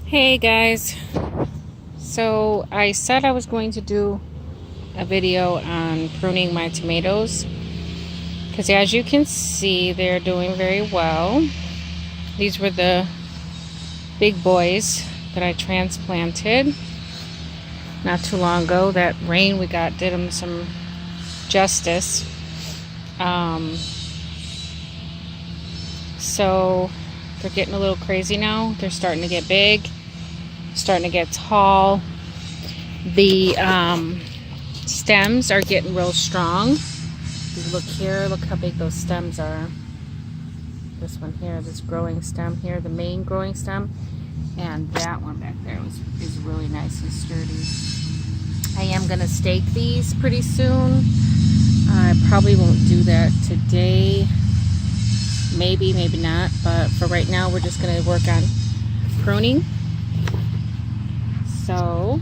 Hey guys, so I said I was going to do a video on pruning my tomatoes because as you can see they're doing very well. These were the big boys that I transplanted not too long ago. That rain we got did them some justice. So they're getting a little crazy now. They're starting to get big, starting to get tall. The stems are getting real strong. You look here, look how big those stems are. This one here, this growing stem here, the main growing stem, and that one back there is really nice and sturdy. I am going to stake these pretty soon. I probably won't do that today. Maybe, maybe not, but for right now we're just going to work on pruning. So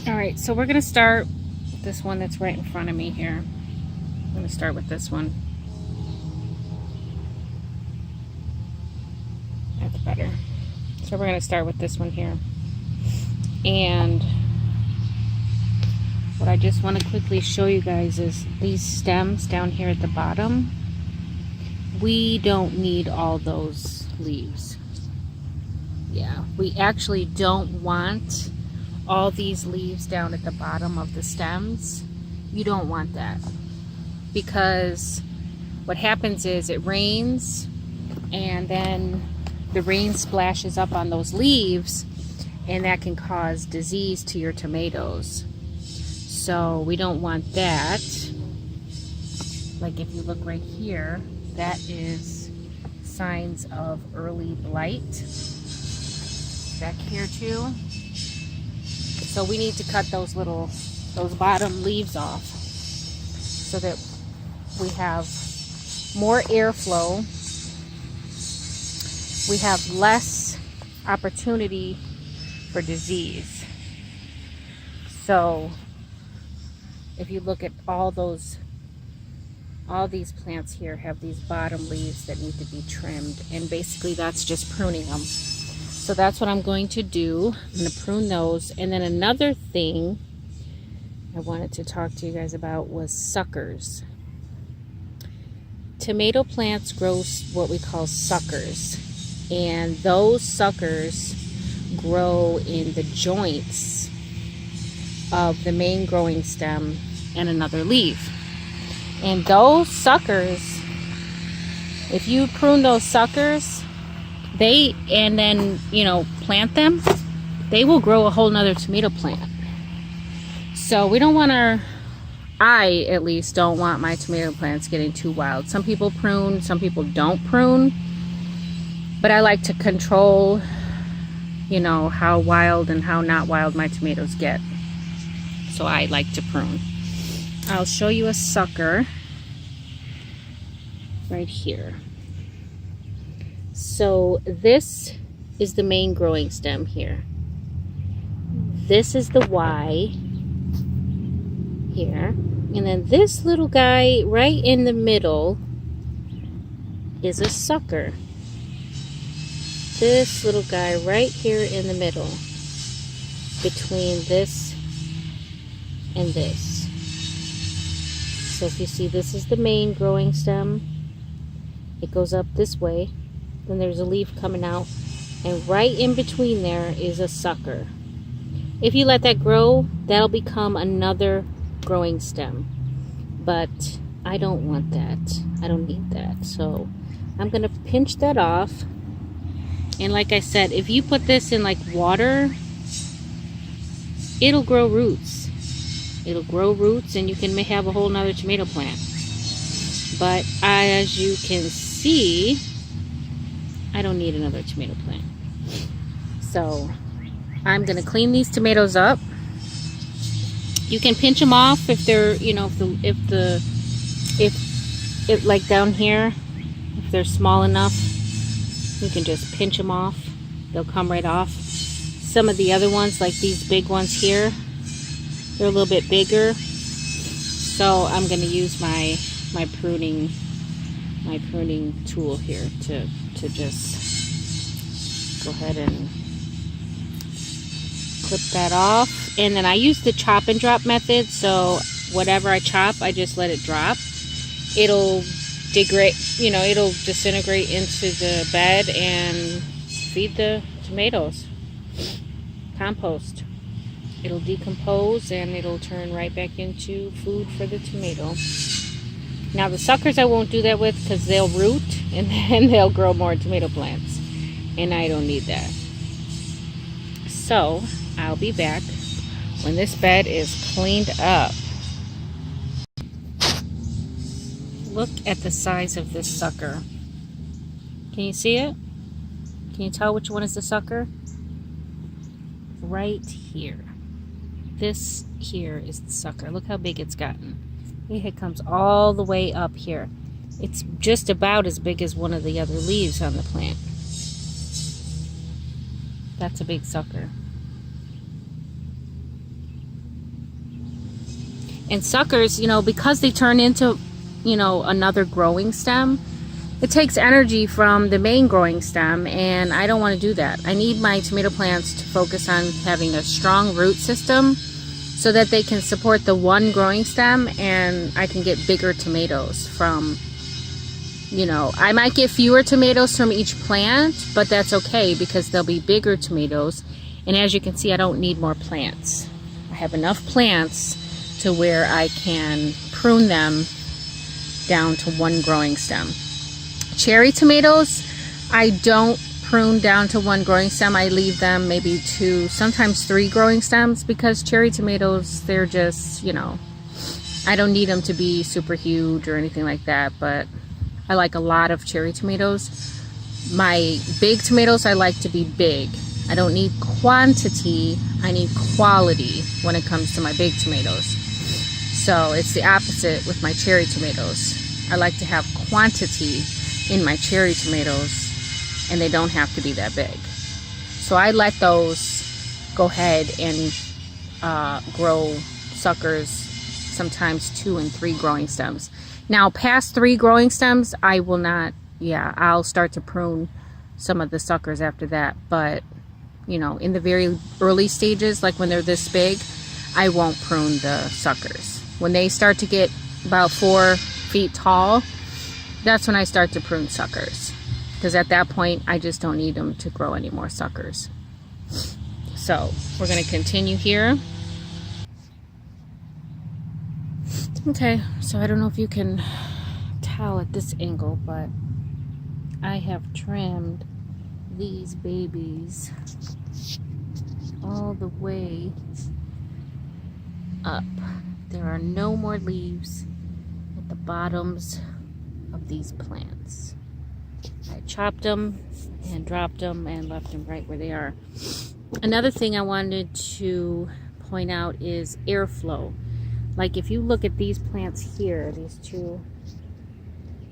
alright, so we're going to start with this one that's right in front of me here. I'm going to start with this one. That's better. So we're going to start with this one here. And what I just want to quickly show you guys is these stems down here at the bottom. We don't need all those leaves. Yeah, we actually don't want all these leaves down at the bottom of the stems. You don't want that, because what happens is it rains and then the rain splashes up on those leaves and that can cause disease to your tomatoes. So we don't want that. Like if you look right here, that is signs of early blight. Back here too. So we need to cut those bottom leaves off so that we have more airflow. We have less opportunity for disease. So if you look at all these plants here have these bottom leaves that need to be trimmed, and basically that's just pruning them. So that's what I'm going to do. I'm going to prune those. And then another thing I wanted to talk to you guys about was suckers. Tomato plants grow what we call suckers, and those suckers grow in the joints of the main growing stem and another leaf. And those suckers, if you prune those suckers, and then plant them, they will grow a whole nother tomato plant. So we don't want I at least don't want my tomato plants getting too wild. Some people prune, some people don't prune, but I like to control how wild and how not wild my tomatoes get. So I like to prune. I'll show you a sucker right here. So this is the main growing stem here. This is the Y here. And then this little guy right in the middle is a sucker. This little guy right here in the middle between this and this. So if you see, this is the main growing stem. It goes up this way. Then there's a leaf coming out, and right in between there is a sucker. If you let that grow, that'll become another growing stem. But I don't want that. I don't need that. So I'm going to pinch that off. And like I said, if you put this in like water, it'll grow roots. It'll grow roots and you can have a whole nother tomato plant. But as you can see, I don't need another tomato plant. So I'm going to clean these tomatoes up. You can pinch them off if they're, if like down here, if they're small enough, you can just pinch them off. They'll come right off. Some of the other ones, like these big ones here, they're a little bit bigger. So I'm going to use my pruning my pruning tool here to just go ahead and clip that off. And then I use the chop and drop method, so whatever I chop, I just let it drop. It'll degrade, you know, it'll disintegrate into the bed and feed the tomatoes. Compost. It'll decompose and it'll turn right back into food for the tomato. Now the suckers I won't do that with because they'll root and then they'll grow more tomato plants, and I don't need that. So I'll be back when this bed is cleaned up. Look at the size of this sucker. Can you see it? Can you tell which one is the sucker? Right here. This here is the sucker. Look how big it's gotten. It comes all the way up here. It's just about as big as one of the other leaves on the plant. That's a big sucker. And suckers, you know, because they turn into, you know, another growing stem, it takes energy from the main growing stem, and I don't want to do that. I need my tomato plants to focus on having a strong root system so that they can support the one growing stem, and I can get bigger tomatoes from, you know, I might get fewer tomatoes from each plant, but that's okay because they'll be bigger tomatoes. And as you can see, I don't need more plants. I have enough plants to where I can prune them down to one growing stem. Cherry tomatoes, I don't prune down to one growing stem. I leave them maybe 2, sometimes 3 growing stems, because cherry tomatoes, they're just, you know, I don't need them to be super huge or anything like that, but I like a lot of cherry tomatoes. My big tomatoes, I like to be big. I don't need quantity, I need quality when it comes to my big tomatoes. So it's the opposite with my cherry tomatoes. I like to have quantity in my cherry tomatoes, and they don't have to be that big. So I let those go ahead and grow suckers, sometimes 2 and 3 growing stems. Now past 3 growing stems, I will not, I'll start to prune some of the suckers after that. But, you know, in the very early stages, like when they're this big, I won't prune the suckers. When they start to get about 4 feet tall, that's when I start to prune suckers, because at that point I just don't need them to grow any more suckers. So we're going to continue here. Okay, so I don't know if you can tell at this angle, but I have trimmed these babies all the way up. There are no more leaves at the bottoms of these plants. I chopped them and dropped them and left them right where they are. Another thing I wanted to point out is airflow. Like if you look at these plants here, these 2,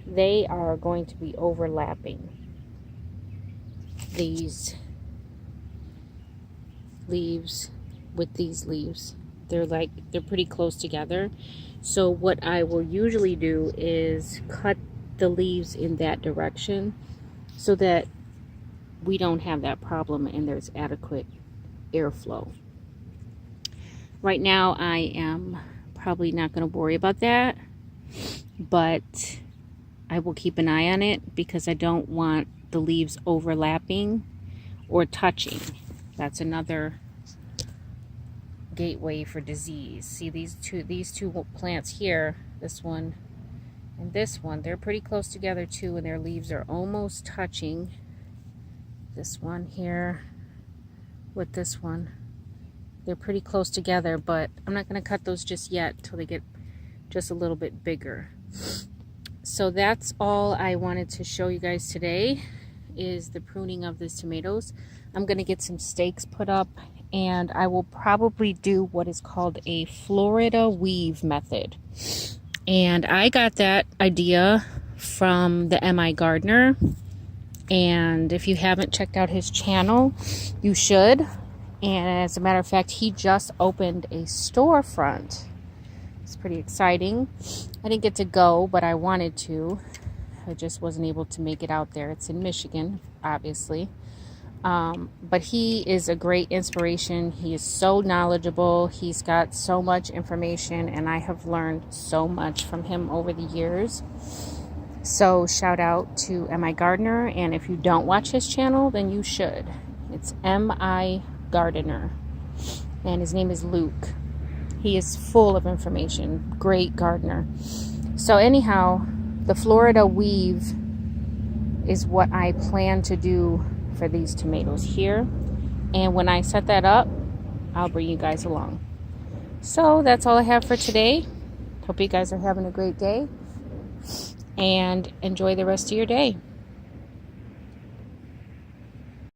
they are going to be overlapping. These leaves with these leaves. They're pretty close together. So what I will usually do is cut the leaves in that direction so that we don't have that problem and there's adequate airflow. Right now I am probably not going to worry about that, but I will keep an eye on it because I don't want the leaves overlapping or touching. That's another gateway for disease. See these two plants here, this one and this one, they're pretty close together too, and their leaves are almost touching. This one here with this one, they're pretty close together, but I'm not going to cut those just yet until they get just a little bit bigger. So that's all I wanted to show you guys today, is the pruning of these tomatoes. I'm going to get some stakes put up, and I will probably do what is called a Florida weave method. And I got that idea from the MI Gardener, and if you haven't checked out his channel, you should. And as a matter of fact, he just opened a storefront. It's pretty exciting. I didn't get to go, but I wanted to. I just wasn't able to make it out there. It's in Michigan, obviously. But he is a great inspiration. He is so knowledgeable. He's got so much information, and I have learned so much from him over the years. So shout out to M.I. Gardener, and if you don't watch his channel, then you should. It's M.I. Gardener, and his name is Luke. He is full of information. Great gardener. So anyhow, the Florida weave is what I plan to do for these tomatoes here, and when I set that up, I'll bring you guys along. So that's all I have for today. Hope you guys are having a great day, and enjoy the rest of your day.